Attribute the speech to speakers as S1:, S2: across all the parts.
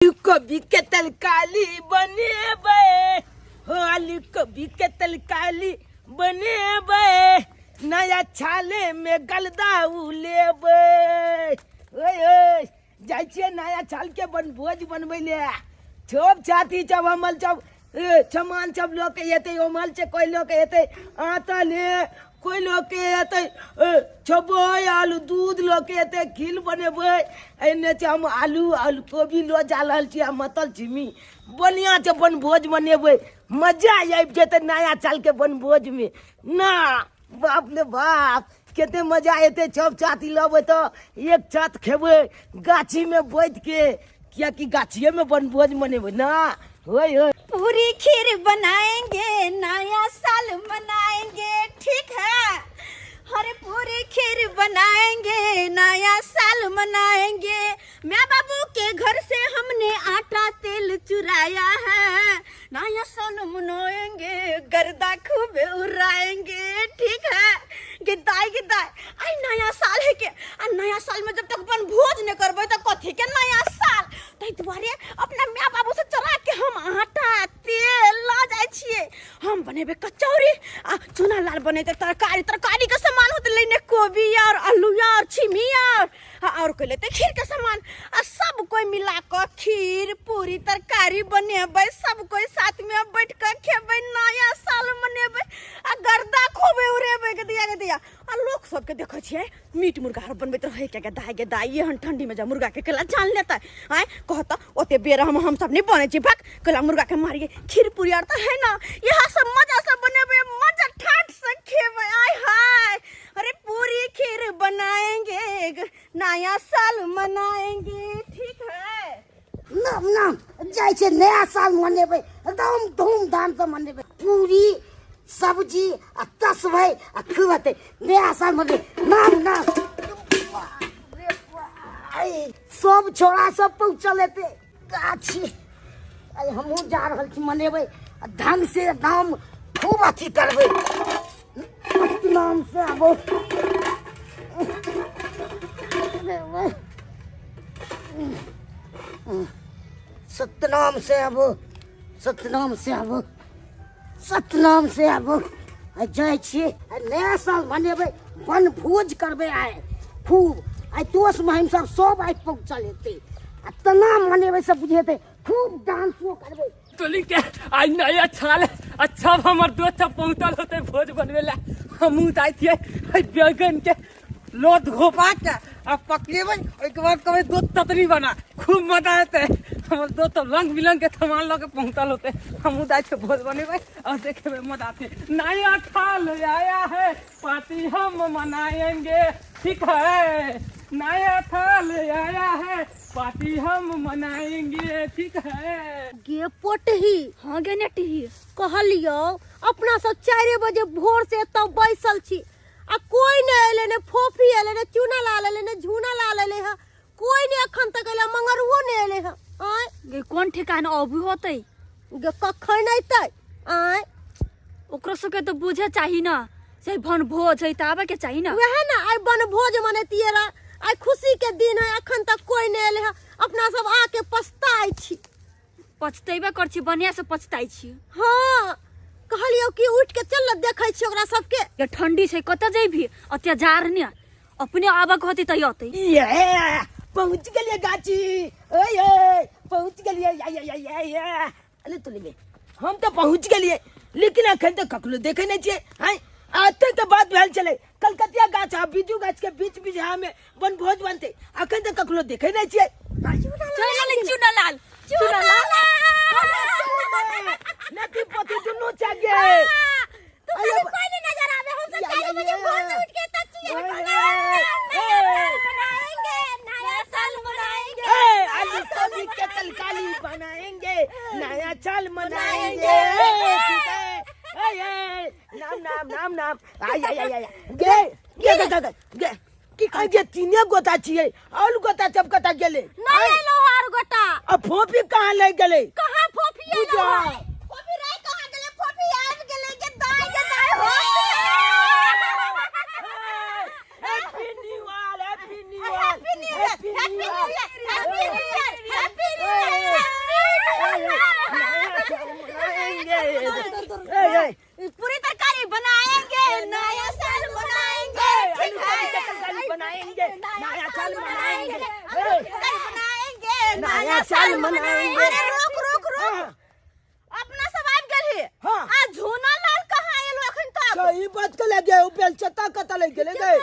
S1: कभी के तलकाली बने बे हो आलू कभी के तलकाली बने बे नया छाले में गलदा उले बे ओए जाय छियै नया छाल के बनभोज बनबै ले छोप छाती जब हमल जब सामान सब लोग के एते ओमल से कोई लोग के एते आटा ले कोई लोग के एते छबई आलू दूध लोग के एते खील बनेबै एने से हम आलू आलू कोबी लो जा रहल छी मतल छिमी बढ़िया से बनभोज बनेबै मजा आबि जेतै नया साल के बनभोज में ना बाप रे बाप केते मजा एते छप छाती लबै तो एक साथ खेबै गाछी में बैठ के क्या कि गाछिए में बनभोज मनेबै ना होय होय
S2: पूरी खीर बनाएंगे नया साल मनाएंगे ठीक है। अरे पूरी खीर बनाएंगे नया साल मनाएंगे। मैं बाबू के घर से हमने आटा तेल चुराया है। नया साल मनाएंगे गर्दा खूब उड़ाएंगे ठीक है। गिदाई आई नया साल है के नया साल में जब तक अपन भोज नहीं करबे तो कथी के नया साल तै दुआरे अपना माँ बाबू से चला के हम आटा तेल ला जाय छिए। हम बनेबे कचौरी चूना लाल बनेते तरकारी के सामान होते लेने कोबी और आलू और छिमी और कोई लेते खीर के सामान सब कोई मिला कर खीर पूरी तरकारी बनेबे सब कोई साथ में बैठ कर खेबे नया साल मनेबे गर्दा खूब उड़ेबे के दिया आ लोग सबके देखै छियै मीट मुर्गा आर बनबैत रहे के दाई एहन ठंडी में जा मुर्गा के केला जान लेता आय कहता ओते बेर हम सब नहीं बने छी भाग केला मुर्गा के मारिए खीर पूरी आर त है ना यह सब मजा से बनेबे मजा ठाट से खेबे आय हाय। अरे पूरी खीर बनाएंगे नया साल मनाएंगे ठीक है।
S3: नाम नाम जाय छे नया साल मनेबे एकदम धूमधाम से मनेबे पूरी सब्जी तस्बै खुबते नया साल मने नाम नाम सब छोड़ा सब पहुँचल हेते गाछी हमहूँ जा रहल छी मनेबै ढंग से एकदम खूब अथी करबै नाम से आबो सतनाम से आबो सतनाम से आबो सतनाम से आबो जाय छियै नया साल मनेबै बनभोज करबै आइ खूब आइ दोस्त महिम सब आइ पहुँचल हेतै तना मनेबै सब बुझेतै खूब डांसो करबै
S1: तोली के आई नया छाल अच्छा हमर दोस्त पहुँचल होते भोज बनवे ला हमहूँ जाय छियै बैगन के लोट घोपा के पकड़ेबै ओइके बाद कहबै दो ततरी बना खूब मजा आते हमर दोस्त रंग बिरंग के सामान लगे पहुँचल होते हमहूँ जाय छियै भोज बनेबै और देखेबै मजा आते नया साल आया है पार्टी हम मनाएंगे ठीक है। नया साल आया है पार्टी हम मनाएंगे ठीक है।
S2: गे पोटही हाँ गे नेटही कहलियो अपना सब 4 बजे भोर से तब बैसल छी आ कोई नहीं एले ने फोफी एले ने चूना लाल एले ने झूना लाल एले है कोई नहीं अखन तक एले मंगरुओ नहीं एले है आय गे कोन ठिकान अबू होतै गे कखन अइतै आय ओकरो सबके तो बुझे चाही ना से बनभोज है त आबे के चाही ना वह ना आइ बनभोज मनैतिएला आइ खुशी के दिन है अखन तक कोई नहीं एले है अपना सब आके पछताई छी पछतेबे कर छी बढ़िया से पछताई छी। हां कहलियो कि उठ के चल देखै छी ओकरा सबके ये ठंडी से कत जइभी अत्याचार ने अपने आबक होती त यतै
S1: ये पहुंच गेलिए गाची ओए पहुंच गेलिए या अरे तोली में हम तो पहुंच गेलिए लेकिन अखन तक ककलो देखे नहीं छियै हां आते के बाद भेल चले कलकतिया गाछ आ बिजू गाछ के बीच बिजहा में बनभोज बनते अखन तक ककलो देखे नहीं छियै
S2: चूना लाल
S1: नती पति दुनु चाहिए
S2: तुम्हारे कोई नहीं नजर आवे हम सब 4 बजे भोर से उठ के तचिए बनाएंगे नया साल मनाएंगे
S1: आलू कोबी के तलकाली बनाएंगे नया साल मनाएंगे ठीक है। नाम नाम आय गे की गे तीने गोता छियै और गोता सब कता गेले
S2: नहीं लोहार गोटा
S1: अब फोफी कहां ले गेले
S2: कहां फोफी है फोफी रे कहां गेले फोफी आब गेले के दाई हो
S1: happy new year happy new year
S2: happy new year
S1: नया साल मनाएंगे।
S2: अरे रुक रुक रुक,
S1: हाँ।
S2: अपना सब आबि गेल ही।
S1: हाँ।
S2: आ झूना लाल कहाँ आयल अखन तक?
S1: सही बात के लगे बेलचता कत ले गेले गए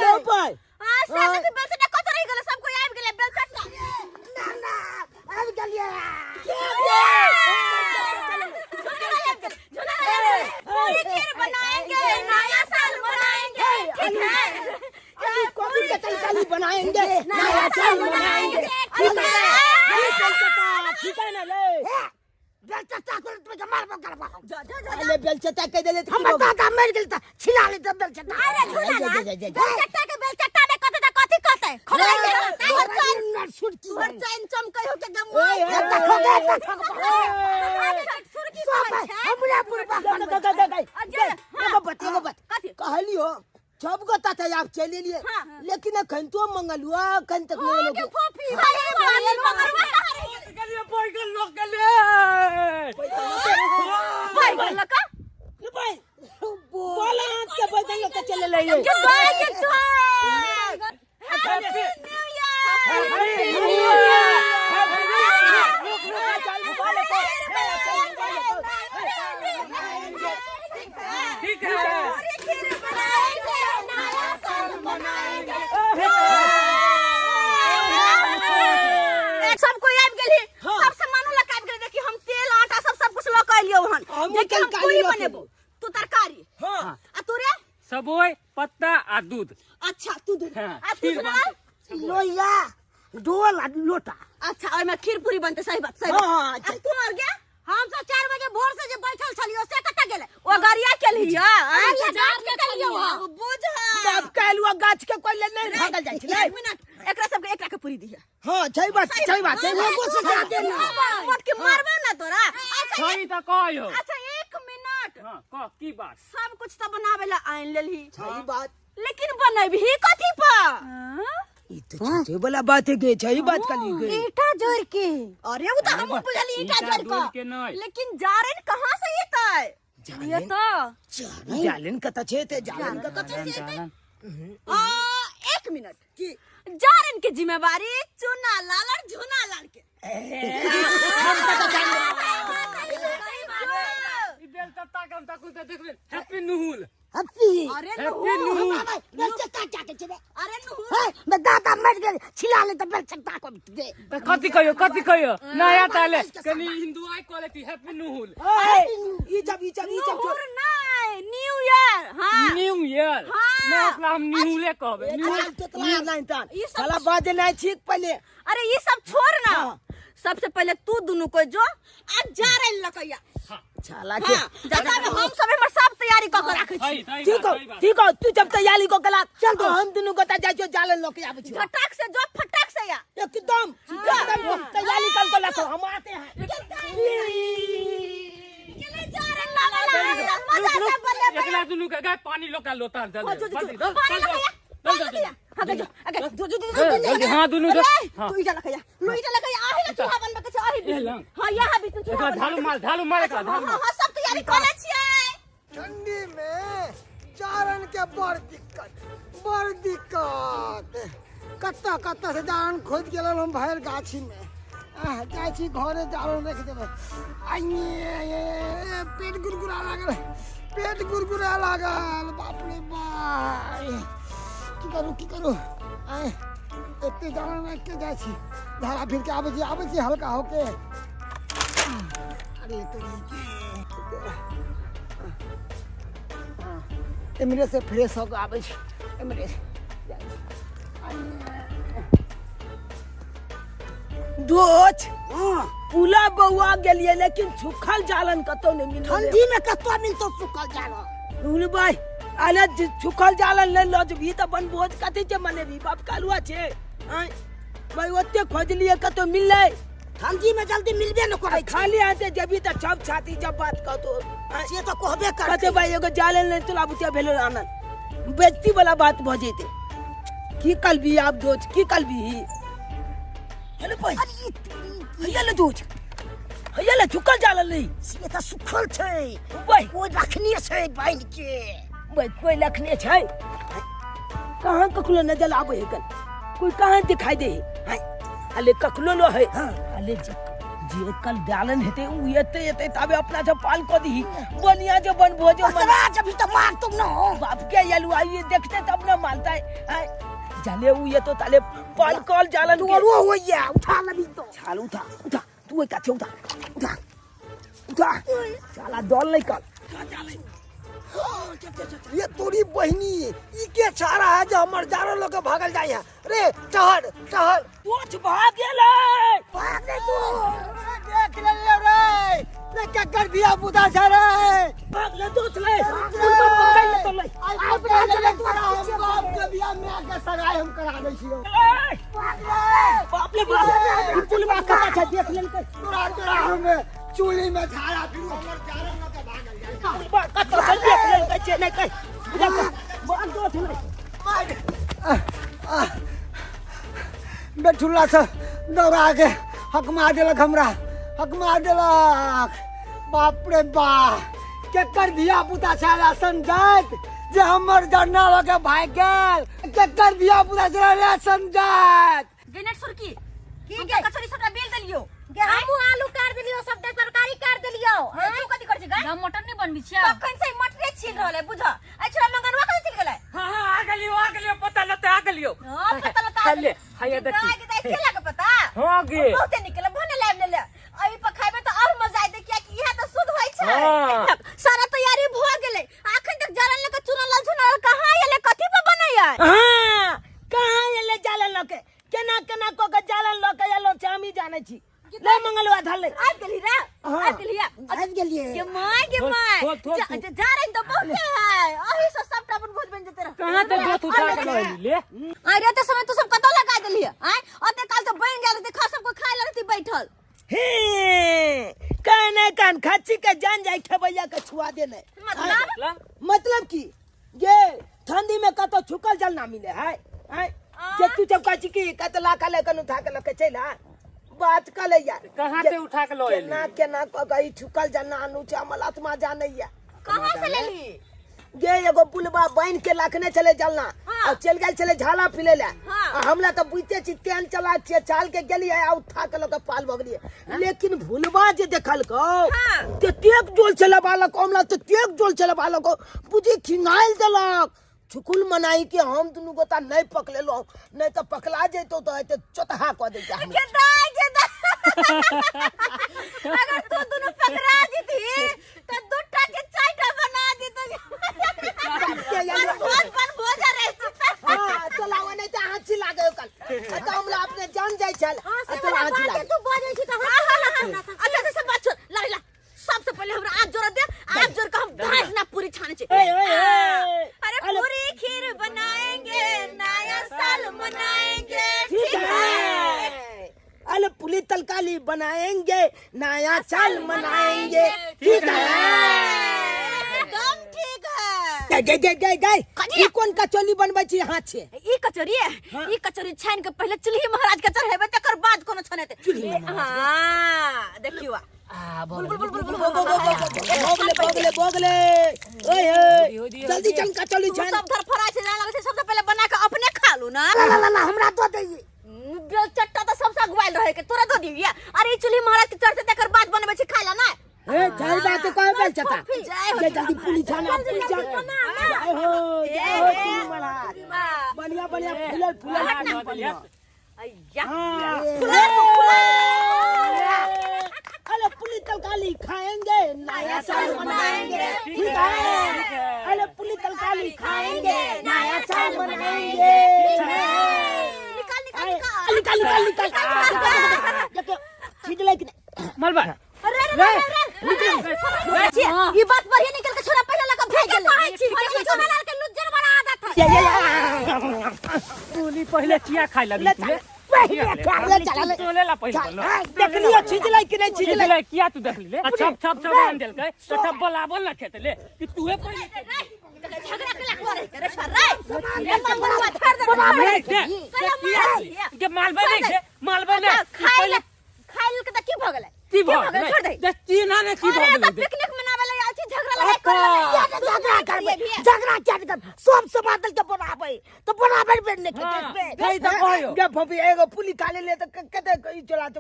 S1: लो भाई।
S2: हां साथ के बेलचटा कत रह गेल, सब कोई आबि गेल बेलचटा।
S3: ना ना अब गलिया
S2: पूरी खीर बनाएंगे, नया साल मनाएंगे, ठीक है?
S1: अभी कभी के तलकाली बनाएंगे, नया साल मनाएंगे, ठीक है? बेलचता ठीक है ना ले
S3: बेलचता को तुम मार करवा
S2: जा जा जा।
S1: अरे बेलचता कह देले
S3: हम दादा मर गेल त छिला ले त बेलचता
S2: अरे झूला ना,
S1: जा।
S2: बेलचटा के बेलचटा ने कते कथि कहते? खोलाइए
S3: तोहर चैन सुरकी
S2: तोहर चैन चमकै हो के गम।
S1: ओए, ओए,
S3: देखो
S1: ओए,
S3: देखो
S2: सुरकी
S3: सब
S2: कहै छै।
S3: हमरा पूरा
S1: कहलियो जब गता था आप चले लिए
S2: हाँ।
S1: लेकिन अखन तो मंगलुआ अखन तक नहीं
S2: के
S1: लोग
S2: फोफी सही बोल मगरवा कहाँ रह गेल?
S4: गलिया पैगल लोग गले
S2: भाई बोल का
S1: भाई बोला के बदल लोग चले ले ये
S2: के भाई के तो
S4: happy
S2: new year.
S4: Happy
S1: new
S4: new
S1: year.
S4: ठीक है
S2: पूरी खीर बनाएंगे, नया साल मनाएंगे। सब कोई आबि गेली,
S1: हाँ।
S2: सब सामान लग आबि गेली। देखी हम तेल आटा सब कुछ लऽ के एलियो हन।
S1: हम
S2: देखी हम
S1: तरकारी
S2: पूरी
S1: लऽ के
S2: बनेबो, तू तरकारी।
S1: हां
S2: आ तू रे?
S4: सबोय पत्ता आ दूध।
S2: अच्छा तू दूध।
S4: हाँ,
S2: आ तू
S4: खीर
S2: सुना?
S3: लोया डोल आ लोटा
S2: अच्छा ओय में खीर पूरी बनते, सही बात सही
S1: हाँ,
S2: बात।
S1: हाँ,
S2: आ
S1: अच्छा।
S2: तू और गे? हम सब 4 बजे भोर से जे बैठल छलियो से कत गेले? ओ गरिया केलिया अच्छा जात के केलियो बुझ।
S1: बाप कहलुआ गाछ के कोई ले नहीं भागल जाय छले।
S2: एक मिनट एकरा सबके एकरा के पूरी दिया।
S1: हां सही बात है वो से जा देना
S2: मोट के मारबो ना तोरा। अच्छा
S4: सही त कहियो।
S2: अच्छा 1 मिनट,
S4: हां कह की बात।
S2: सब कुछ तो बनावे ला आइन लेली,
S1: सही बात
S2: लेकिन बनैबही कथि पर?
S1: ई तो छे वाला बात है के सही बात कली गई
S2: ईटा जोड़ के। अरे वो तो हम बुझली ईटा
S4: ईटा
S2: जोड़
S4: जोड़ के नहीं।
S2: लेकिन जारन कहाँ से येतै? ये तो
S1: जालिन कता छे ते जालिन कता
S4: जालन जालन।
S2: 1 मिनट की जारन के जिम्मेवारी चुना लाल और झुना लाल के।
S4: ई बेल तत्ता कम तक तो देखबे हैप्पी न्यूल।
S3: हप्पी
S2: अरे
S4: हैप्पी
S2: नुहु,
S4: न्यूल।
S3: बेलचता क्या के छे
S2: अरे नुहु।
S3: मैं दादा मर गेल छिला ले त बेलचता को दे
S4: त कथि कहियो नया ताले कनी हिंदू आई क्वालिटी हैप्पी न्यूल।
S1: ई जब
S2: नुहुर नहीं, न्यू ईयर। हाँ
S4: न्यू ईयर
S2: हाँ।
S4: मैं अपना हम न्यूले कहबे।
S1: चल तोतला नहीं तान
S2: ई सब-
S1: साला बात नहीं ठीक पहले
S2: अरे ये सब छोड़ ना,
S1: हाँ।
S2: सबसे पहले तू दोनों को जो आज जारन लकैया।
S1: साला के
S2: हाँ जा हम सब हमर सब तैयारी क के राखै छी।
S1: ठीक हो तू जब तैयारी को कला चल तो हम दोनों को जाय जो जालन लोके आबै छी
S2: झटक से जो फटक से या।
S1: एकदम तैयारी कर को लाखो हम आते हैं
S2: चले जारन लाला मजा से बने।
S4: एकला दुनु के गाय पानी लोटा लोटा
S2: हाँ,
S4: जल्दी
S2: जो,
S4: जल्दी
S2: पानी लकैया, पानी लकैया। हाँ जो आगे जो
S4: जल्दी हाँ दुनु जो हाँ
S2: तू इजा लकैया, लो इजा लकैया आही ना चूहा बनबे के छै आही।
S4: ए लंग।
S2: हां यहां भी तू चूहा
S4: एकला
S2: बनबे।
S4: ढालू मार एकला ढालू मार।
S2: हां सब तैयारी कर ले छियै।
S5: ठंडी में जारन के बड़ दिक्कत कत्ता से जारन खोज गेल हम भैर गाछी में जाय छी घरे जारन रख देबै पेट गुरगुरा लागल बाप रे बाप की करू एते जारन रख के जाय छी धारा फिर के आबै छी हल्का होके अरे तो
S1: एमरे से फ्रेश हो के आबै छी एमरे दोच पुला बउआ गेलिए लेकिन सुखल जालन कतो नहीं मिलल
S3: ठंडी में कत्तो मिलतो सुखल जानो
S1: नुल भाई आले सुखल जालन ले लो जबी त बन भोज कते जे मनेबी बाप कालुआ छे भाई ओते खोज लिए कतो मिलले
S3: ठंडी में जल्दी मिलबे न करे
S1: खाली आते जबी त सब छाती जब बात कहतो
S3: से तो कहबे कर
S1: कते भाई एगो जालन ले तुला बुतिया भेलो आनंद बेइज्जती वाला बात भ जेते की कलबी आप दोच की कलबी हेलो भाई हयले दोच हयले सुखल जालन ले
S3: से तो सुखल छै
S1: भाई
S3: कोई रखनी छै बाइन के
S1: भाई कोई लखने छै कहां कखलो नजर आवे है कल कोई कहां दिखाई दे है अले कखलो लो है अले जे कल डालन हेते उ येते तबे अपना जो पाल को दी बनिया जो बन भोजो
S3: असरा जब तो मार तुम न हो
S1: बाप के यलु आई देखते तब ना मानता है जले उ ये तो तले पाल कॉल जालन
S3: तू रो हो या उठा लबी तो
S1: छाल उठा तू एक काछे उठा चला दौड़ नहीं कल
S5: ये तोरी बहनी ई के चारा है जो हमर जारो लोग भागल जाय है रे टहर
S1: पोछ भाग गेले
S5: भाग रे तू देख ले रे क्या कर दिया बुदा छ रे
S1: भाग ले दोस्त ले पकड़ ले तो ले
S5: आई पकड़ ले तोरा हम बाप के बियाह में आके सगाई हम करा दै छियो
S1: बाप ले बाप पुलवा का पाछा देख ले
S5: तोरा हम चूल्ही में झाड़ा फिर हमर जारो लोग भागल जाय
S1: कतो चल देख ले कच्चे नहीं कह बात दोस्त ले
S5: बेठुल्ला से दौड़ा के हक मार देलक हमरा हक मार देलक बाप रे बाप केकर धिया पुता छाला संजात जे हमर जरना लगे भाग गेल केकर धिया पुता छाला संजात
S2: गनेट सुरकी की के कचौरी सबटा बेल देलियो के हमहु आलू काट देलियो सबटा तरकारी काट देलियो तू कथि कर छी गा हम मटन नहीं बनबी छिया तखन से मटरे छील रहले बुझ आ छोरा मंगनवा कथि छील गेलै
S4: हां आ गेलियो पता लते आ गेलियो
S2: हां पता लता
S4: ले हाय देखी
S2: के के लगे पता
S4: हां गे
S2: बहुते निकले भने लाइव ले अई पर खाइबे त और मजा आइ दे कि इहा त शुद्ध होय छै
S4: हाँ।
S2: सारा तैयारी भ गेलै अखन तक जरल के चुनल झुनल कहां एले कथि पे बनैया
S1: हां कहां एले जालन लके केना को के जालन लके एलो छ हम ही जाने छी ले मंगलवा धले
S2: आइ गेली रे आइ गेलिया
S3: आज गेलिए
S2: के माय जा रही तो बहुते है अही से सबटा अपन भोज बन जेते रह
S4: कहां तक गोथ उठा के ले
S2: आ रे त समय तू सब कतो लगा देलिए आय ओते काल से बन गेल त खा सब को खाय लगती बैठल
S1: हे कान खच्ची के जान जाय खेबैया के छुआ देने मतलब की ये ठंडी में कतो छुकल जल ना मिले है जे तू जब काची की कतला का लेकन उठा के लके चला बात कर ले यार
S4: कहां से उठा के लो
S1: केना को गई छुकल जन्ना अनु चामल आत्मा जानैया
S2: कहां से लेली
S1: गे एगो पुलबा बन के लखने चले जलना और चल गेल चले झाला फिले ले हमला तो बुझते छी तेल चला छे चाल के गेली है उठा के लोग पाल भगली लेकिन भुलबा जे देखल को ते तेक जोल चले बालक हमला तो तेक जोल चले बालक बुझी खिंगाइल देलक छुकुल मनाई के हम दुनु गोता नहीं पकले लो नहीं तो पकला जइतो तो एते चोतहा क दे हम
S2: अगर तू दोनों पकड़ा जीती तो दूटा के चाटा बना दी तो भोज रहे
S1: हां चलावा नहीं तो हाथी लागे कल तो हमला अपने जान जाय छल तो हाथी लागे
S2: तू बोले छी तो अच्छा से बात छोड़ ला सबसे पहले हमरा आज जोर दे आज जोर का हम दाज ना पूरी छाने छे अरे पूरी खीर बनाएंगे नया साल मनाएंगे
S1: ठीक है अरे पुली तलकाली बनाएंगे नया साल मनाएंगे ठीक है
S2: एकदम ठीक है
S1: गई ई कोन कचौली बनबै छी हाथ छे
S2: ई कचौरी है ई कचौरी छान के पहले चुल्ही महाराज के चढ़ेबे तकर बाद कोनो छनेते हां देखियो
S1: बोगले ओए जल्दी चल कचौली छान
S2: सब धर फराय से जाने लगे छै सबसे पहले बना के अपने खा लू ना
S3: ला हमरा दो दे
S2: बेल चट्टा तो सबसे गुवाइल रहे के तोरा दो दिया अरे ई चुल्ही महाराज के चढ़ते तकर बाद बनबे छै खाला ना
S1: ए जय बात कह बेल चटा
S2: जय हो
S1: ये जल्दी पुली छाना जय हो चुली महाराज बढ़िया फूल
S2: अय्या
S1: अरे पुली तलकाली खाएंगे नया साल मनाएंगे ठीक है अरे पुली तलकाली खाएंगे नया साल मनाएंगे निकाल देखो छिजले कि
S4: मलबा
S2: अरे ये बात बढ़िया निकल के छोरा पहले लगा भाग गेल और ये छोरा के लुज्जर बना आदत है
S4: तूनी पहले चिया खाइ लगी तूने चले ला पहले
S1: देख लियो छिजले कि नहीं छिजले
S4: किया तू देख ले छप बन देल के तो छप बोलाबल ना खेत ले कि तूहे पहले
S2: झगड़ा के लग करे करे सर ये मामला छोड़ दे
S4: के मालबा नहीं
S2: खाइल के त की भ गेलै
S4: की भ गेलै
S2: छोड़ दे
S4: तीना ने की भ गेलै
S2: पिकनिक मनावे ले आछि झगड़ा लगे करे
S3: झगड़ा करबे झगड़ा क्या कर सब समातल के बनाबे तो बनाबे बेने के
S4: हाँ,
S3: देखबे
S4: सही तो कहियो।
S1: जब फपी एगो पुली काले ले तो कते ई चला तो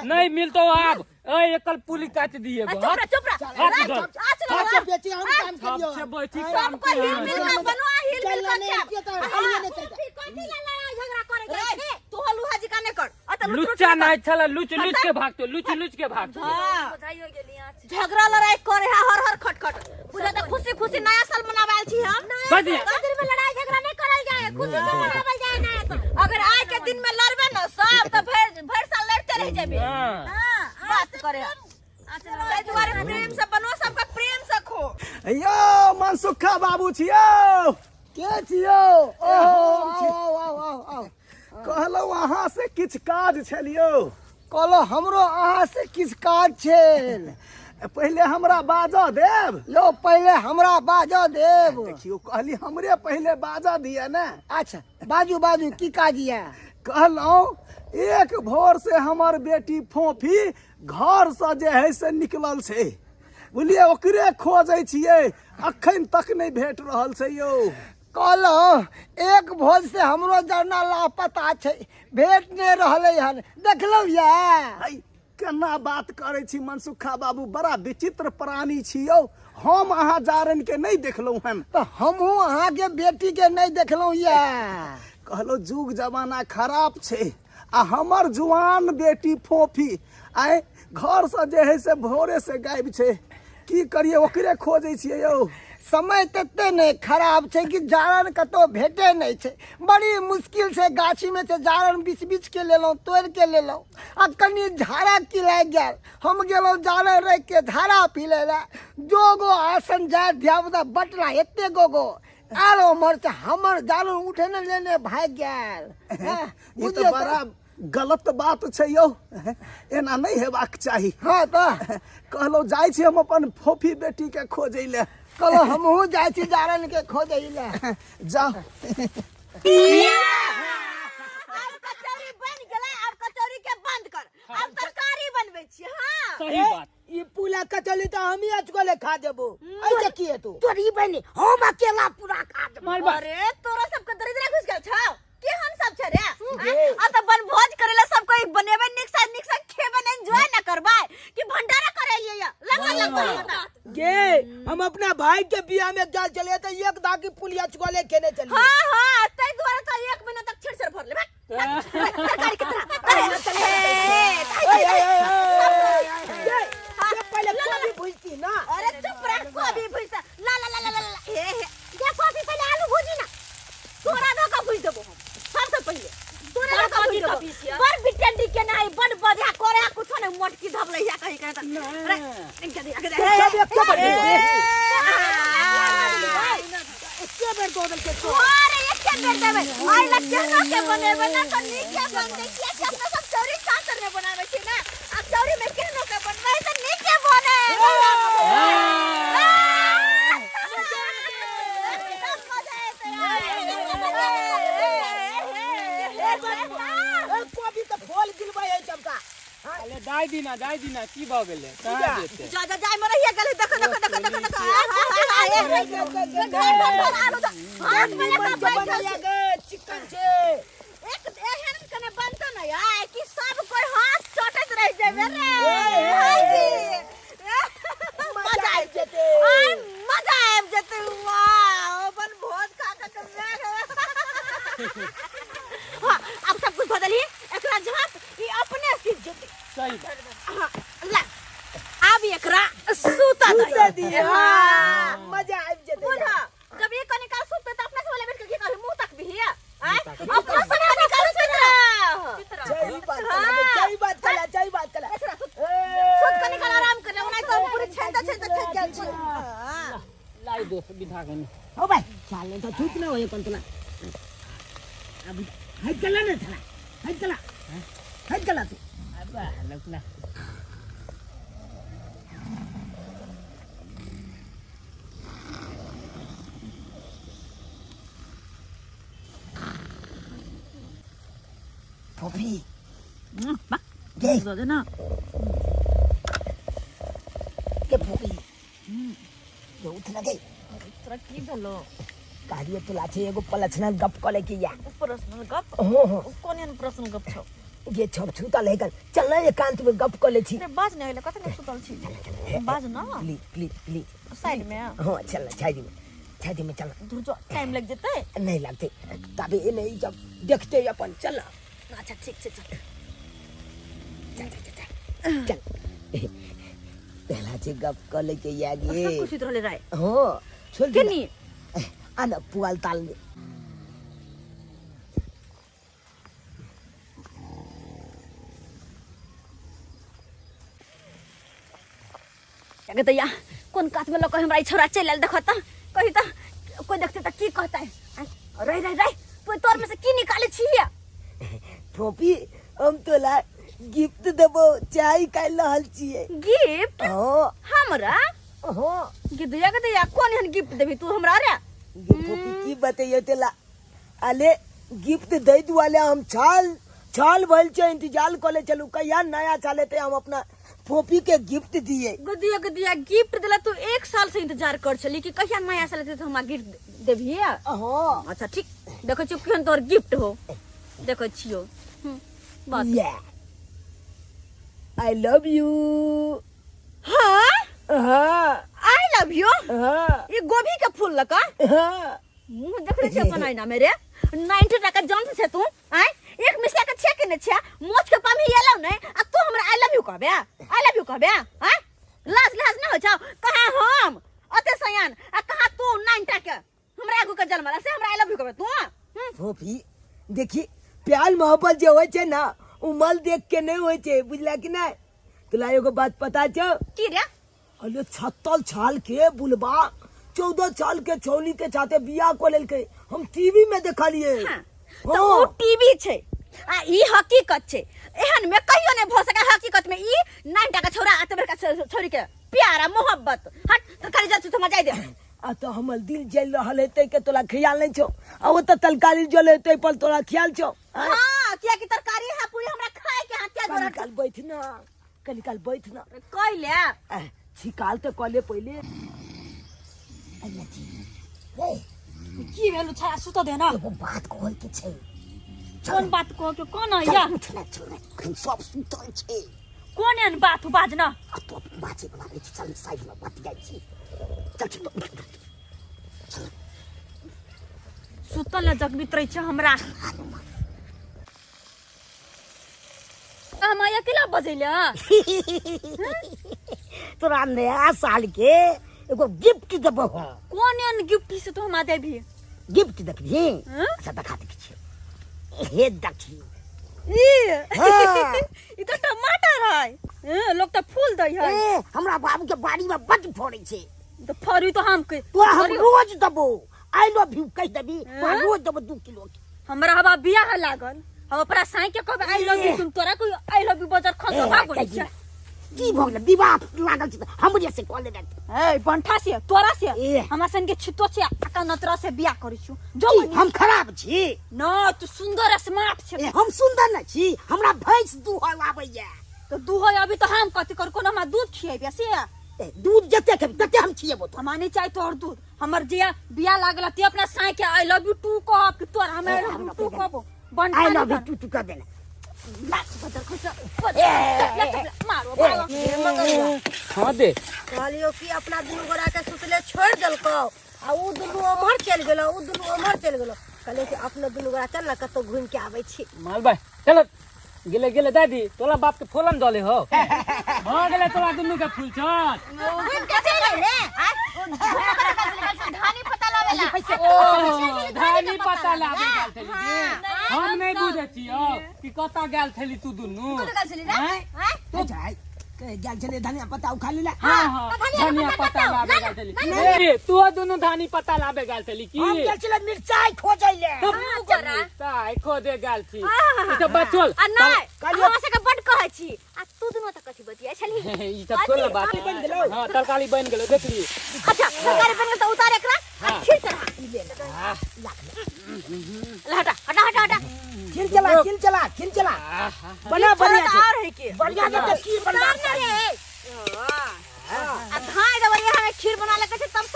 S4: नहीं मिलतो अब ए एकल पुली काट दिए गो
S2: चुप रह
S3: अच्छा बेची हम काम करियो
S4: सबसे बैठी
S2: सब को हिल मिल के बनवा हिल मिल
S3: चल नहीं
S2: के
S3: के तो आइए नहीं चाहिए
S2: कथी ला लड़ाई झगड़ा करे के तू हलुहा जी का ने कर
S4: लुच्चा नहीं छला लुच लुच के भागतो लुच के भागतो
S2: झगड़ा लड़ाई करे हर हर खटखट बुझा त खुशी खुशी नया साल मनावाल छी हम
S4: कथी
S2: दिन में लड़ाई झगड़ा नहीं करल जाए खुशी से मनावल जाए नया साल अगर आज के दिन में लड़बे न सब तो भर साल लड़ते रह जेबे हां बात करे ताहि दुआरे प्रेम से बनो सबका प्रेम से खो
S5: यो मनसुखा बाबू छियो के छियो ओ कहलो अहाँ से किछ काज छलियो कहलो हमरो अहाँ से किछ काज छेल पहले हमरा बाजा देब लो पहले हमरा बाजा देब देखियो कहली हमरे पहले बाजा दिया ना अच्छा बाजू बाजू की काज या कहलो एक भोर से हमर बेटी फोफी घर से जे है से निकलल छे बुझलिए ओकरे खोजै छियै अखन तक नहीं भेट रहल छै यौ कहलो एक भोज से हमरो जरना लापता छै भेट नहीं रहले हन देखलौ या केना बात करे छी मनसुखा बाबू बड़ा विचित्र प्राणी छियौ हम अहाँ जारन के नहीं देखलौ हन तो हमहू अहाँ के बेटी के नहीं देखलौ या कहलो जुग जमाना खराब छै आ हमर जुआन बेटी फोफी आए घर से जे है से भोरे से गायब छै की करिए ओकरे खोजै छियै यौ समय तते नहीं खराब छै कि जारन कतो भेटे नहीं छै बड़ी मुश्किल से गाछी में से जारन बीच बीच के लेलौ तोड़ के लेलौ आ कनी झाड़ा की लाग गेल हम गेलौ जारन रख के झाड़ा पी लेला जोगो आसन जा ध्यावदा बटला एते गोगो आरो मर हमर जारन उठे न लेने भाग गेल ये तो बड़ा गलत बात छै यौ एना नहीं हेबाक चाही हाँ तो कहलो जाय छी हम अपन फोफी बेटी के खोजै ले कहलो हमहू जाय छी जारन के खोजै ले जाओ
S2: अब कचौरी बन गेलै अब कचौरी के बंद कर अब तरकारी बनबै छी हां
S4: सही बात
S1: ई पुला कचौली तो हम ही अचकोले खा देबो ऐसे किए तू
S3: तोरी बनी हम अकेला पूरा खा देब
S2: अरे तोरा सबके दरिद्र घुस गेल छौ के हम सब छ रे आ त बनभोज करेला सब कोई बनेबे निक से खेबे नहीं एंजॉय न करबे कि भंडारा करे लिए लगा
S1: गे हम अपना भाई के बियाह में जा चले तो एक दागी पुलिया चकोले खेने चली
S2: हां हां तई द्वारा तो 1 महीना तक छिड़छड़ भर ले तरकारी कितना अरे
S1: पहले कोबी भूजती ना
S2: अरे चुप रह कोबी भूज ला ला ला ला ला हे ये कोबी पहले आलू भूजी ना तोरा दो का भूज देबो हम सबसे पहले तोरा दो का भूज देबो बड़ बिटंडी के नहीं बड़ बजा करे कुछो नहीं मोटकी धबले या कहीं कहीं अरे इनके दे
S1: सब एक के बड़ी
S3: इसके बेर दो के
S2: अरे एक के बेर देबे आई लग के बनेबे ना तो नीचे बन दे के सब सब चौरी चातर में बनावे छी ना अब चौरी में केनो के बनवे तो नीचे बने
S1: कोबी तो फल गिलबे है चमका
S4: अरे दाई दीना की भ गेले कहां जेते
S2: जा जाय मरे ये गले देखो आलू तो हाथ में लेकर बैठ
S1: चिकन छे
S2: एक एहन कने बनतो न यार कि सब कोई हाथ चटत रह जाबे रे हाजी मजा आ जते मजा आ जते वाह अपन भोज खा के हां अब सब कुछ बदलिए एकरा जवाब ई अपने सीख जते
S4: सही
S2: हां ला अब एकरा सूता दे हां
S1: मजा आ जते
S2: बुझा जब ये कने का सूत तो अपने से वाला बैठ के कहल मुंह तक भी है अपना से निकाल
S1: सही बात कला
S2: सूत कने का आराम कर ले नहीं तो पूरी छेद गेल छी
S4: लाई दो बिठा के
S3: हो भाई चाले तो छूट ना होए कंतला अब हाय चला ना चला हाय चला तू
S4: अब लकला
S3: फोफी
S2: ना
S3: के फोफी
S1: उठ ना गई
S2: तोरा की भेलो
S1: कार्य तो लाछे एगो पर्सनल गप कले की या
S2: पर्सनल गप
S1: हो
S2: कोन एन पर्सनल गप छौ
S1: ये छप छूता लेकर चल ना एकांत में गप कले छी
S2: अरे बाज नहीं कत नहीं सुतल छी बाज ना
S1: प्लीज
S2: साइड में
S1: हां चल छादी में चल
S2: दूर जो टाइम लग जेते
S1: नहीं लगते तबे ये नहीं जब देखते अपन चल
S2: अच्छा ठीक छै चल
S1: चल पहला से गप कले के या गे
S2: खुशी रहले राय
S1: हो छोड़ दे
S2: केनी
S1: आना पुआल ताल में
S2: क्या कहते या कौन कात में लोग हमरा छोरा चल आल देखो त कही त कोई देखते त की कहता है रह तू तोर में से की निकाले छिया
S1: फोपी हम तोला गिफ्ट देबो चाय काल रहल छिए
S2: गिफ्ट
S1: हो
S2: हमरा
S1: हो
S2: गिदया कहते या कौन हन गिफ्ट देबी तू हमरा रे
S1: फोपी की बतैयो तोला अले गिफ्ट दे दुआले हम छाल भइल छ इंतजार कले चलू कहिया नया चाले ते हम अपना फोपी के गिफ्ट दिए
S2: गदिया गिफ्ट दिला तू 1 साल से इंतजार कर छली कि कहिया नया साल से हमरा गिफ्ट देबी
S1: हो
S2: अच्छा ठीक देखो छी केहन तोर गिफ्ट हो देखो छियो बस
S1: या आई लव यू
S2: हां
S1: हां
S2: आई लव यू
S1: हां
S2: ये गोभी का फूल लका
S1: हां
S2: मुंह देख रे छे बनाई ना मेरे 90 टका जानत छे तू आय एक मिसिया के छे के ने छे मोच के पामी येलो नै आ तू हमरा आई लव यू कहबे हां लाज ना हो जाओ कहां हम अते सयान आ कहां तू 9 टका हमरा एगो के जन्मला से हमरा आई लव यू कहबे तू
S1: फोपी देखी प्यार मोहब्बत जो होय छे ना उमल देख के नहीं होय छे बुझला कि नहीं तुला एगो बात पता छ
S2: की रे
S1: अले 76 साल के बुलबा 14 साल के छौली के साथे बियाह को लेल के हम टीवी में देखलिए
S2: हां तो वो टीवी छे आ ई हकीकत छे एहन में कहियो ने भ सके हकीकत में ई 9 टका छोरा आते बेर का छोरी के प्यारा मोहब्बत हट तरकारी जल से मजा दे
S1: आ तो हमर दिल जल रहल हेते के तोला ख्याल नहीं छो आ वो तो तलकारी जल हेते पर तोला ख्याल छो
S2: हां किया की तरकारी है पूरी हमरा खाए के हाथ
S1: कल कल बैठ ना
S2: कह ले
S1: छिकाल तो कले पहले अल्लाह जी रे
S2: की भेलु छा सुत दे ना
S1: एगो बात कहै के छै
S2: कोन बात कह के कोन या
S1: उठना छोड़ना हम सब सुतल छै
S2: कोन एन बात बाज ना
S1: आ तो बाजे बना ले चल साइड में बात जाय छी चल
S2: सुतल न जग बितरै छ हमरा हम अकेला बजैला
S3: तोरा नया साल के एगो गिफ्ट देबो
S2: कोन एन गिफ्ट से तो हम देबी
S3: गिफ्ट देखबी
S2: हाँ?
S3: अच्छा दिखा दे छी हे देखी
S2: ई तो टमाटर है लोग तो फूल दै है
S3: ए हमरा बाबू के बाड़ी में बड फड़ै छै
S2: तो फरी तो हम के
S3: तोरा हम रोज देबो आई लव यू कह देबी तोरा रोज देबो 2 किलो के
S2: हमरा हवा बियाह लागल हम अपना साई के कहब आई लव यू तुम तोरा कोई आई लव यू बजर खस भाग गई छ
S3: की भगले विवाह लागल छै हमरे से कॉल दे
S2: ए बंठा से तोरा से
S3: ए।
S2: हमरा सन के छितो से आका नतरा से बियाह करै छु जो
S3: हम खराब छी
S2: न तू सुंदर स्मार्ट छे
S3: ए हम सुंदर न छी हमरा भैंस दूह आबैया
S2: तो दूह अभी तो हम कथि कर कोन हमरा दूध खिएबे से
S3: ए दूध जते के तते हम छिएबो तो
S2: हमारे चाहे तोहर दूध हमर जे बियाह लागल ते अपना साई के आई लव यू टू कहब कि तोरा हम आई लव यू टू कहब बंठा
S3: आई लव यू टू कर देना
S2: लाख बदर खस मारो भागो
S4: हाँ दे
S3: कहलियो कि अपना दुनू गोरा के सुतले छोड़ देलको आ उ दुनू उमर चल गेलो कहले कि अपना दुनू गोरा चल ना कतो घूम के आबै छी
S4: माल भाई चलो गेले दादी तोला बाप के फूलन दले हो हो गेले तोला दुन्नु के फूल छत
S2: घूम के चले रे धानी पता लावेला
S4: ओ धानी पता लाबे गेल थली हम नहीं बुझे छियो कि कता गेल थली तू दुन्नु
S2: कत चली रे हैं
S1: जाय के जाल चले धनिया पत्ता उखा लेला
S4: हां हां धनिया पता लाबे गेल थली ए तू दुन्नु धानी पता लाबे गेल थली की
S1: हम चल चले मिर्चाई खोजैले
S2: जरा
S4: ताई खोदे गेल छी ई सब बात छोड़
S2: आ नहीं हम से के बड कहै छी आ तू दुनो त कथि बतिया छली
S4: ई सब छोड़ बात
S1: बन गेलो
S4: हां तरकारी बन गेलो देखली
S2: अच्छा सरकारी बन तो उतार एकरा आ खीर चढ़ा हटा
S1: खिल चला बना बढ़िया से
S2: और है के
S1: बढ़िया से खीर बनवा
S2: रे आ धाय दवरिया हमें खीर बना ले के तब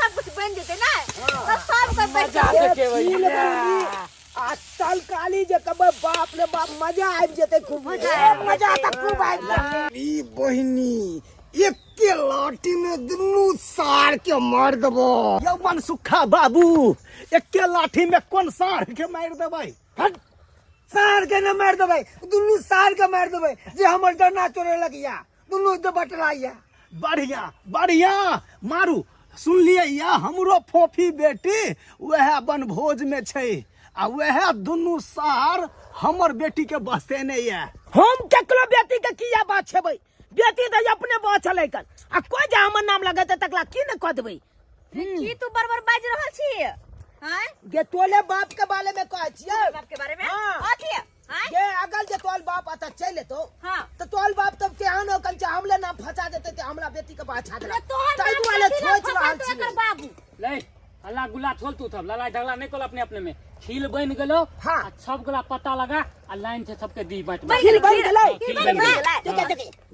S1: अब मजा आ जेते खूब मजा आता खूब आ
S5: ई बहिनी एक के लाठी में दुनू सार के मार देबो।
S6: यौ मनसुखा बाबू एक के लाठी में कौन सार के मार देबै?
S5: हट सार के न मार देबै, दुनू सार के मार देबै जे हमर डरना चोरे लगिया दुनू तो बटलाइया।
S6: बढ़िया बढ़िया मारू। सुनलिए या हमरो फोफी बेटी वह बनभोज में छै आ वह दुनू सार हमर बेटी के बसेने ये।
S1: हम केकरो बेटी के किया बात छेबै? बेटी तो अपने बात चलै कर आ कोई जे हमर नाम लगाते तकला की न कह देबै?
S2: की तू बरबर बाज रहल छी? हैं?
S1: गे तोले बाप के बारे में कहै छियै?
S2: बाप के बारे में?
S1: हाँ।
S2: अथी हैं?
S1: गे अगल जे तोल बाप आता चले तो
S2: हाँ।
S1: तो तोल बाप तब केहन हो कंचा हमले नाम फंसा देते ते हमरा बेटी के बाछा दे।
S2: तोहर
S1: ताई
S2: बाप
S1: दुआले
S2: कथी ला
S1: सोच रहल
S2: फंसा
S1: छी।
S2: तोहर बाबू
S4: ले हल्ला गुल्ला छोड़ तू सब लड़ाई झगड़ा नहीं कर अपने अपने में। खील बन गेलो
S1: हाँ।
S4: आ सब गोला पता लगा आ लाइन से सबके दी बांट
S2: बन
S1: खील बन गेलै।
S2: खील बन गेलै।
S1: देखिए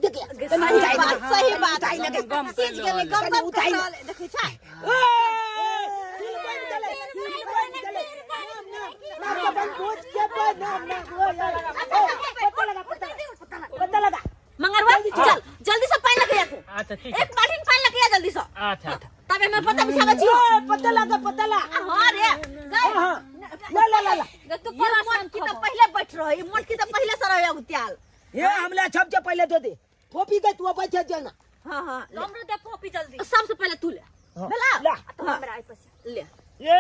S1: देखिए
S2: सही बात
S1: उठाई लगे।
S2: सीज गेलै गम गम
S1: उठाई
S2: कर रहल देखै छै।
S1: खील बन गेलै। खील बन गेलै। नाम के बन पूछ के पर नाम ना पता लगा
S2: मंगरवा चल जल्दी से पानी लगे तू।
S4: अच्छा ठीक
S2: एक बाल्टी में पानी लगे जल्दी से।
S4: अच्छा अच्छा
S2: तबे मैं पता बिछावे छी।
S1: पता लगा
S2: हां रे
S1: हां
S2: ला तू पर मोट की तो पहले बैठ रही मोट की तो पहले से रहे उत्याल।
S1: ये हमला सबसे पहले दे दे फोपी के तू बैठे जाना।
S2: हां हां हमरे दे फोपी जल्दी सबसे पहले तू ले बेला
S1: ला।
S2: तो हमरा आई पैसा ले
S1: ये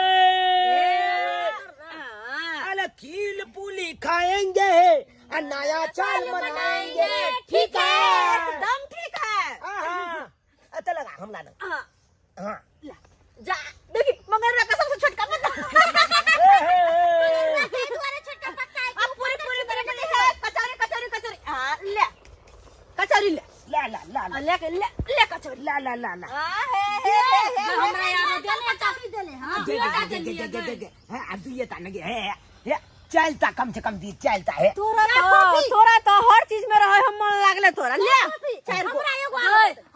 S1: अरे खील पूली खाएंगे और नया चाल मनाएंगे।
S2: ठीक है एकदम ठीक है।
S1: हाँ अच्छा लगा हमला ना।
S2: हां
S1: हाँ
S2: ला जा देखी मंगरवा का सबसे छोटका पत्ता तुम्हारे छोटका पत्ता है। अब पूरी पूरी तरह से है कचौरी कचौरी कचौरी हां ले कचौरी ले
S1: ला ला ला ला
S2: ले ले ले कचौरी
S1: ला ला ला ला
S2: हे हमरा यार देले चाबी देले हां
S1: दे हाँ अब ये ताने के है चलता कम से कम दी चलता है।
S2: तोरा तो हर चीज में रहे हम मन लागले तोरा ले चार गो
S7: हमरा एगो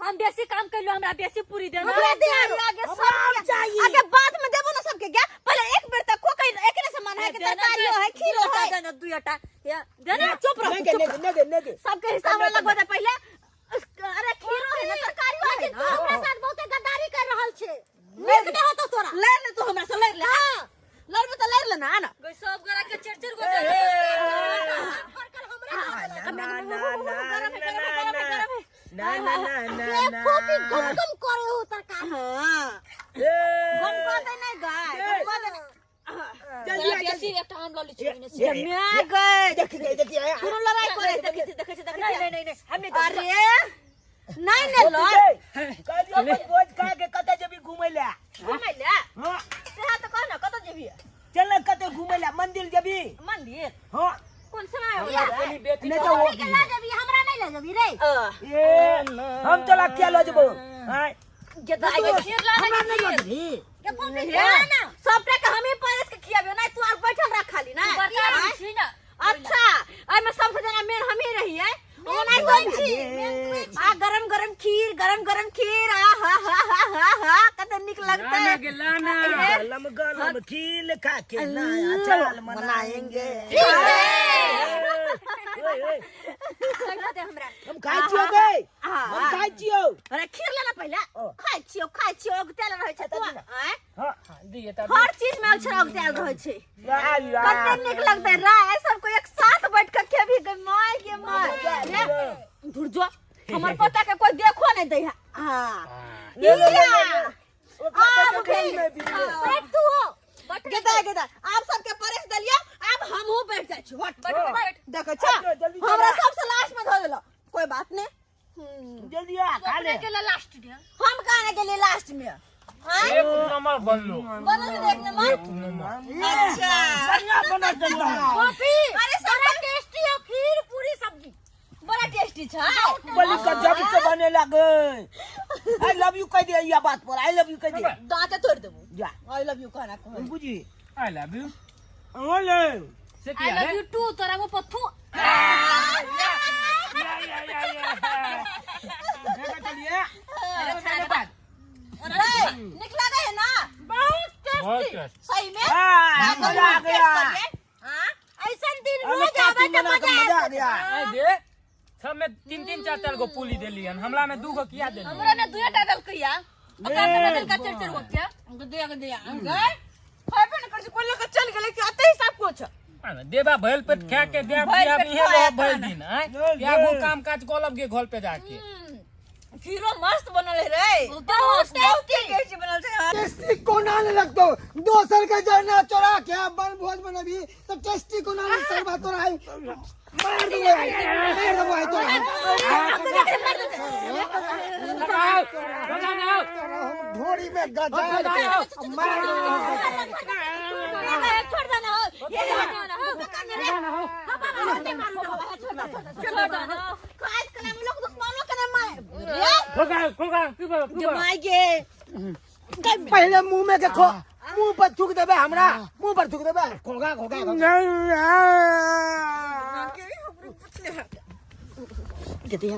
S7: हम बेसी काम करलो हमरा बेसी पूरी दे
S2: दे आगे सब चाहिए आगे बाद में देबो ना सबके क्या पहले एक बेर तक कोई एकरे से मन है कि तरकारी है खीर है
S7: देना दुईटा देना
S2: चुप रहो
S1: नेगे
S2: सबके हिसाब में लगवा दे पहले अरे खीर है ना तरकारी है
S7: तू हमरा साथ बहुते गद्दारी कर रहल छे
S2: ले दे हो तो तोरा ले ले तू हमरा से ले ले हां लड़ में तो ले ले ना
S7: गई सब गरा के चिरचिर गो
S1: ना
S7: फोपी गम गम करे हो तरकारी
S2: हां गम को दे नहीं गाय गम को दे
S7: बेसी एकटा हम लली छी
S2: जम्या गए
S1: देखिए
S2: कोनो लड़ाई करे देखे
S7: नहीं हमने
S2: अरे नहीं ने लड़
S1: कल बोझ खा के कते जबी घुमै ले
S2: घुमै ले
S1: हां
S2: से हाथ कह ना कत जेबी
S1: चल ना कते घुमै ले मंदिर जबी
S2: मंदिर
S1: हां
S2: कौन समय हो
S4: अपनी बेटी
S1: नहीं तो वो
S7: के ला जबी हमरा नहीं ले जबी रे
S1: ये हम चला क्या लो जबो हां
S2: के तो आगे
S7: खीर ला
S1: हमरा
S7: नहीं
S1: नहीं लगी
S7: के फोपी ना
S2: सब पे हम ही परस के खियाबे नहीं तू और बैठ हमरा खाली ना
S7: बता छी ना
S2: अच्छा आई में सबसे जना मेन हम ही रही है वो नहीं कोई छी आ गरम गरम खीर आ हा कत निक लगता है
S1: गलम गलम खील खा के नया चाल मनाएंगे।
S7: दे हमरा
S1: हम खाई छियो बे हम खाई छियो।
S2: अरे खीर लेना पहले खाई छियो तेल रहे छै तू
S1: हां
S4: दिए त
S2: हर चीज में अक्षर तेल रहे छै
S1: यार
S2: कते निक लगता है राय सबको एक साथ बैठ के खेबी गई माय के माय धुर जो हमर पोता के कोई देखो नहीं दे हां
S1: ओकरा खेल में भी
S2: बैठ तू हो गेदा आप सबके परस दलियो अब हमहू बैठ जाय छी हट देखो छ हमरा सबसे लास्ट में धो देलो कोई बात नहीं
S1: जल्दी आ खा ले
S7: के लास्ट दे
S2: हम खाने के लिए लास्ट में
S4: एक नंबर बनलो
S2: बनल एक नंबर अच्छा
S1: बढ़िया बना देता
S2: कॉफी अरे सारा टेस्टी है खीर पूरी सब्जी बड़ा टेस्टी छै
S1: बलि का जब से बने लगे। आई लव यू कह दे या बात पर आई लव यू कह दे
S2: दांत तोड़ देबो
S1: जा
S2: आई लव यू कहना कह
S1: बुझी
S4: आई लव यू
S1: ओले
S4: से
S7: आई लव यू टू तोरा वो पथू
S1: देखा चलिए
S2: अरे निकला गए ना बहुत टेस्टी सही में
S1: हां मजा आ गया
S2: हां ऐसा दिन
S1: हमें
S2: रोज आवे
S1: पार्टी
S2: तो
S4: गो पुली देलियन, हमरा में 2 गो किया देलियन?
S7: हमरा ने दुए टा दल किया ओकरा से बदल का 4 गो क्या
S2: दिया गए खाबे न कर से कोई लेके चल गेले कि अते हिसाब कुछ
S4: देबा भइल पेट खा के देब दिया इहे रह भइल दिन हैं क्या गो काम काज कोलब के घर पे जाके
S2: खीरो मस्त बनल है रे
S7: बहुत
S2: टेस्टी कैसे बनल है
S5: टेस्टी कोना ने लगतो दोसर के जरना चोरा के बन भोज बनबी तो टेस्टी कोना ने सरबा तोरा है मार दो भाई तो हम ढोरी में गजा के मार
S2: छोड़ देना हो ये ना हो छोड़ देना आज कल हम लोग दुश्मनों के नाम मारे जमाएंगे
S5: पहले मुंह में के खो मुंह पर थूक देबे हमरा मुंह पर थूक देबे खोगा खोगा
S3: कहते हैं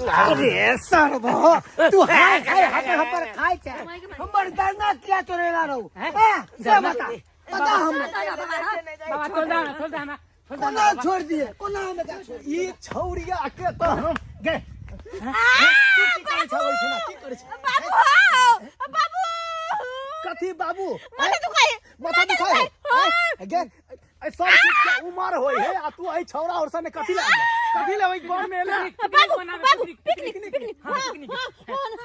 S5: अरे सरबो तू हाय खाए हम पर खाए छे हमर दरना क्या तोरेला रहू हां से बता हम
S4: बाबा छोड़ दे ना
S5: कोना छोड़ दिए कोना में क्या छोड़ ये छौरिया के तो हम गए
S2: बाबू
S5: कथी बाबू
S2: माथा दुखाए
S5: माथा दुखाए अगेन सब चीज के उमर होई है आ तू आई छौरा और सने कथी ले वही गांव में ले
S2: बाबू पिकनिक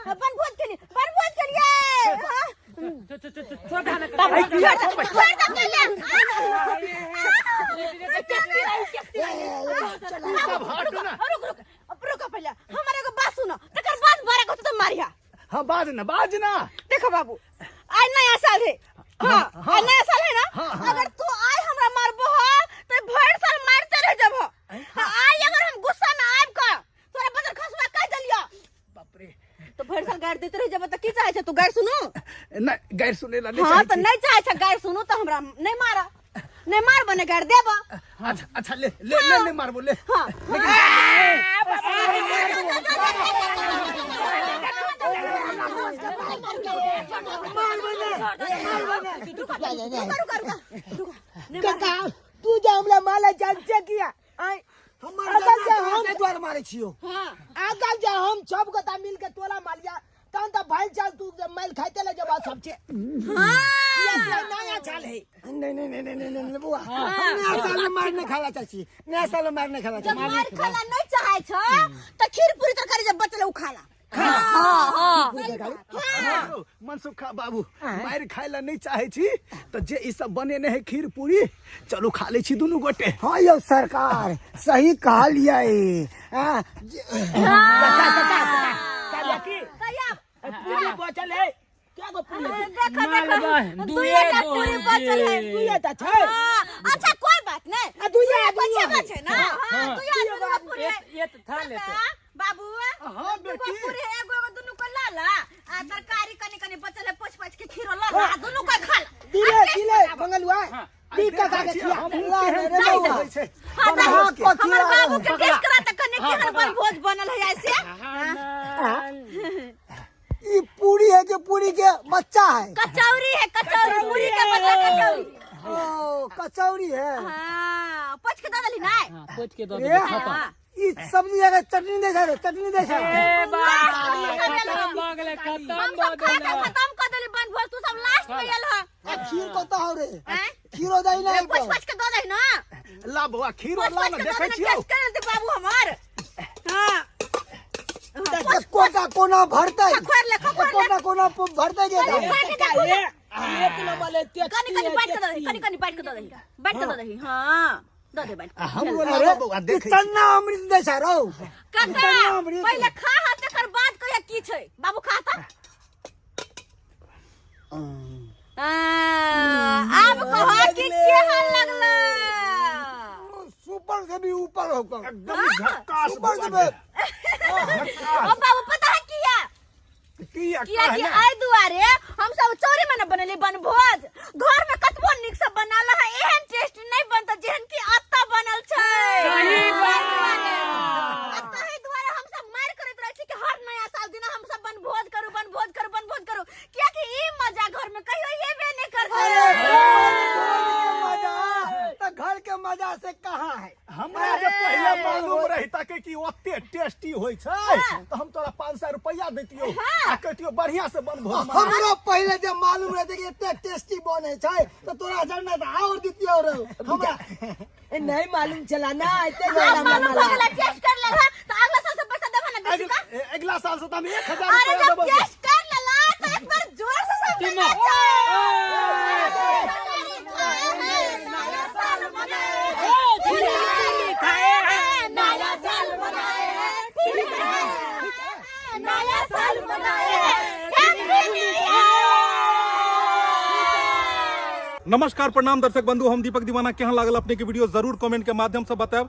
S2: बनभोज के लिए
S4: छोड़ दे ना
S5: सब हट ना
S2: रुको पहले हमारे को बात सुनो तकर बाद बारे को तो मारिया
S5: हां बाज ना
S2: देखो बाबू आज नया साल है हाँ आज नया साल है ना अगर तू आए हमरा मारबो हो तो भर साल मारते रह जबो आज अगर हम गुस्सा में आब का तोरा बदल खसवा कह दलियो
S5: बाप रे
S2: तो भर साल गाड़ देते रह जबो तो की चाहे छ तू गाड़ सुनो
S5: ना गैर सुनेला नहीं
S2: हां तो नहीं चाहे छ गाड़ सुनो तो हमरा नहीं मारा नहीं मार बने गाड़ देबो
S5: अच्छा ले मार बोले
S2: हां
S1: काका तू जो हमरा माला जांचे किया आई
S5: हमर जगह हम द्वार मारे छियो
S1: आगा जा हम सब गोता मिल के तोला मालिया तन त भाई चल तू मैल खाइते ले जबा सब छे ये नया चाल है
S5: नहीं बुआ नया साल में मार नहीं खाला चाची नया साल में मार नहीं खाला
S2: जब मार खाला नहीं चाहे छ तो खीर पूरी तरकारी जब बचले उ खाला हां
S5: मनसुखा बाबू मार खाइला नहीं चाहे छी तो जे ई सब बने ने है खीर पूरी चलो खा ले छी दोनों गोटे हां यो सरकार सही कहा लिया हां
S1: पूरी बोतल है क्या गो पूरी
S2: देखो दुइया का पूरी बचल है
S1: दुइया त छै
S2: अच्छा कोई बात नहीं
S1: दुइया
S2: बचे ना हां दुइया पूरी
S4: ये तो था लेते
S2: बाबू
S5: हां बेटी
S2: पूरी एगो दुनु को लाला आ तरकारी कनी बचल है पोछ के खीरो लाला दुनु को खा
S1: दिले मंगलुआ दी का के खिया
S5: रे होय छै
S2: हमर बाबू के टेस्ट करा त कने के हर भोज बनल है ऐसे
S5: ई पूरी है कि पूरी के बच्चा है
S2: कचौरी है कचौरी पूरी के बच्चा कचौरी
S5: ओ कचौरी है
S2: हां पोछ के दली ना
S4: पोछ के दो दे खत्म
S5: ई सब्जी जगह चटनी दे छे
S4: ए बा खत्म हो गेले
S2: खत्म कर दली बन भोज तू सब लास्ट में गेल ह
S5: खीर को तो हो रे खीरो दई ना
S2: पोछ के दो दही ना
S5: ला बुआ खीरो ला ना देखै छियो
S2: टेस्ट कर बाबू हमर हां
S5: कोटा कोना भरते
S2: खोर ले
S5: कोना भरते जे
S1: ये किलो वाले
S2: कनी बाइट के दो दही हां दो दे बाइट
S5: हम बोला बुआ देख चन्ना अमृत दे छ रौ
S2: काका पहले खा हा तकर बाद कहिया की छै बाबू खाता अब कहा कि केहन लगला
S5: सुपर से भी ऊपर होकर एकदम झक्कास सुपर से
S2: ओ बाबू पता है किया कि आइ दुआरे हम सब चौरी में न बनेली बनभोज घर में कतबो निक से बनाल है एहन टेस्ट नहीं बनता जेहन की अत्ता बनल छै
S4: सही बात
S2: अत्ता ही दुआरे हम सब मार करत रहै छी कि हर नया साल दिन हम सब बनभोज करू किया कि ई मजा घर में कहियो हेबे नहीं करतै
S5: मजा मजा से कहाँ है?
S6: हमरा जे पहले मालूम रहता कि ओते टेस्टी होय छै तो हम तोरा 500 रुपया देतियो आ कहतियो बढ़िया से बन भोज बना।
S5: हमरो पहले जे मालूम रहते कि इतने टेस्टी बने छै तो तोरा जानना था और दितियो रे हमरा।
S1: नहीं मालूम चला ना इतने
S2: आज
S1: ज्यादा
S2: मालूम हो
S1: मालूम
S2: गेला, टेस्ट कर ले हा, तो अगला साल से पैसा देबा ना बेसी का।
S6: अगला साल से हम 1000
S2: अरे
S6: रुपया
S2: जब
S6: देबो।
S2: टेस्ट कर लेला तो एक बार जोर से सब
S4: तीनों।
S2: नया साल मनाए नया साल मनाए नया साल
S8: नमस्कार प्रणाम दर्शक बंधु, हम दीपक दीवाना केहन लागल अपने के वीडियो जरूर कमेंट के माध्यम से बताएब।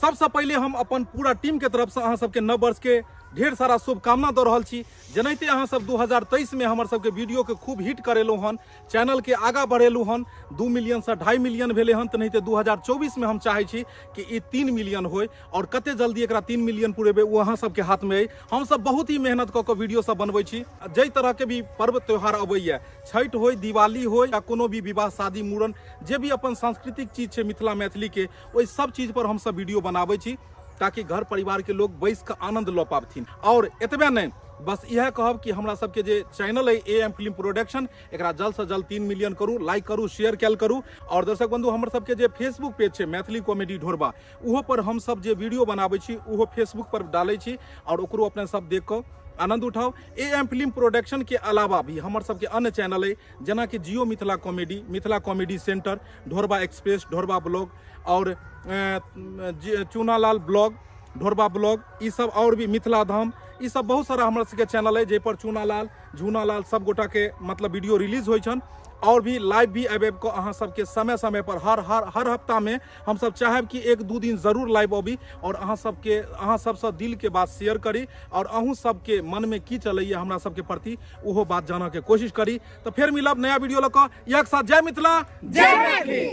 S8: सबसे पहले हम अपन पूरा टीम के तरफ से अहाँ सबके नव वर्ष के ढेर सारा शुभकामना दे रहल छी। जनैते अहाँ सब 2023 में हमर सबके वीडियो के खूब हिट करेलू हन, चैनल के आगा बढ़ेलू हन, 2 मिलियन से 2.5 मिलियन भेले हन। नहीं 2024 में हम चाहे छी कि ई 3 मिलियन होय और कते जल्दी एकरा 3 मिलियन पुरेबे वो अहाँ सबके हाथ में है। हम सब बहुत ही मेहनत कऽ के वीडियो सब बनबै छी। जै तरह के भी पर्व त्योहार अबैया, छठ होय, दिवाली होय या कोनो भी विवाह शादी मूड़न, जे भी अपन सांस्कृतिक चीज छै मिथिला मैथिली के, ओहि सब चीज पर हम सब वीडियो बनाबै छी ताकि घर परिवार के लोग बैस के आनंद लऽ पाबथिन। और एतबे नहीं, बस यह कहब कि हमरा सबके जे चैनल है AM फिल्म प्रोडक्शन, एकरा जल्द से जल्द 3 मिलियन करू, लाइक करू, शेयर कैल करू। और दर्शक बंधु, हमर सबके जे फेसबुक पेज छै मैथिली कॉमेडी ढोरबा, उहो पर हम सब जे वीडियो बनाबै छी उहो फेसबुक पर डालै छी और ओकरो अपने सब देख कऽ आनंद उठाओ। AM फिल्म प्रोडक्शन के अलावा भी हमर सबके अन्य चैनल है, जेना कि Jio Mithila comedy centre, Dhorba express, Dhorba blog और चूनालाल ब्लॉग, ढोरबा ब्लॉग, ई सब और भी मिथिला धाम, ई सब बहुत सारा हमर सबके चैनल है, जे पर चूनालाल झूनालाल सब गोटा के मतलब वीडियो रिलीज होइ छन। और भी लाइव भी आबेब को अहाँ सबके समय समय पर हर हफ्ता में हम सब चाहब कि 1-2 दिन जरूर लाइव अबी और अहाँ सबसे दिल के बात शेयर करी और अहूँ सबके मन में की चलैया हमरा सबके प्रति उहो बात जाना के कोशिश करी। तो फिर मिलब नया वीडियो लऽ कऽ, एक साथ जय मिथिला जय मैथिली।